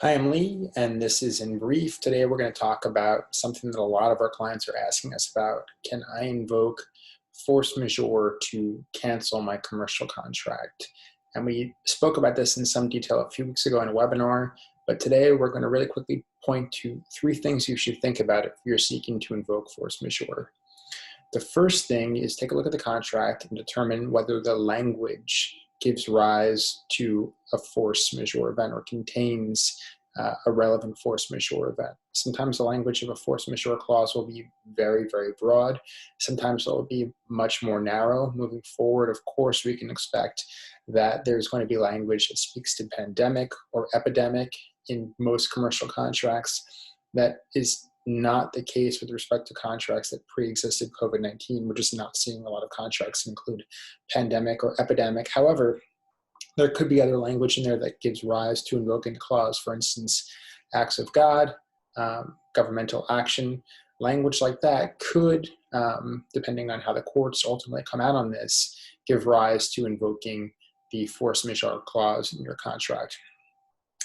Hi, I'm Lee, and this is In Brief. Today we're going to talk about something that a lot of our clients are asking us about. Can I invoke force majeure to cancel my commercial contract? And we spoke about this in some detail a few weeks ago in a webinar, but today we're going to really quickly point to three things you should think about if you're seeking to invoke force majeure. The first thing is take a look at the contract and determine whether the language gives rise to a force majeure event or contains a relevant force majeure event. Sometimes the language of a force majeure clause will be very, very broad. Sometimes it will be much more narrow. Moving forward, of course, we can expect that there's going to be language that speaks to pandemic or epidemic in most commercial contracts. That is not the case with respect to contracts that pre-existed COVID-19. We're just not seeing a lot of contracts include pandemic or epidemic. However, there could be other language in there that gives rise to invoking a clause. For instance, acts of God, governmental action. Language like that could, depending on how the courts ultimately come out on this, give rise to invoking the force majeure clause in your contract.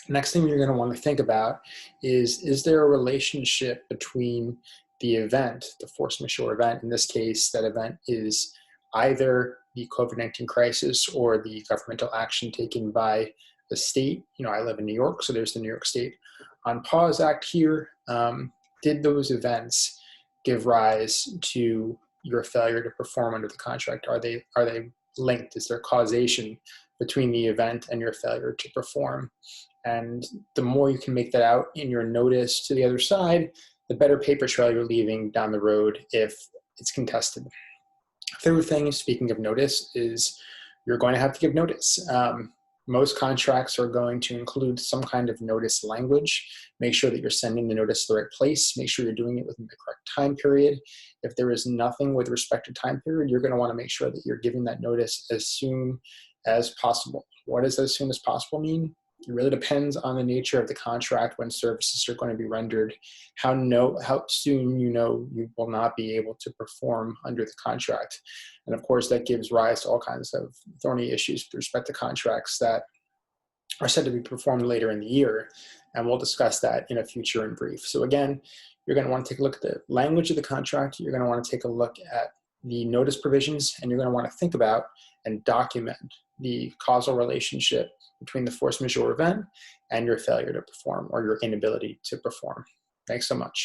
Next thing you're going to want to think about is there a relationship between the event, the force majeure event? In this case, that event is either the COVID-19 crisis or the governmental action taken by the state. I live in New York, so there's the New York State on Pause Act here. Did those events give rise to your failure to perform under the contract? Are they linked? Is there causation between the event and your failure to perform? And the more you can make that out in your notice to the other side, the better paper trail you're leaving down the road if it's contested. Third thing, speaking of notice, is you're going to have to give notice. Most contracts are going to include some kind of notice language. Make sure that you're sending the notice to the right place. Make sure you're doing it within the correct time period. If there is nothing with respect to time period, you're going to want to make sure that you're giving that notice as soon as possible. What does as soon as possible mean? It really depends on the nature of the contract, when services are going to be rendered, how soon you will not be able to perform under the contract. And of course, that gives rise to all kinds of thorny issues with respect to contracts that are said to be performed later in the year. And we'll discuss that in a future In Brief. So again, you're going to want to take a look at the language of the contract. You're going to want to take a look at the notice provisions, and you're going to want to think about and document the causal relationship between the force majeure event and your failure to perform or your inability to perform. Thanks so much.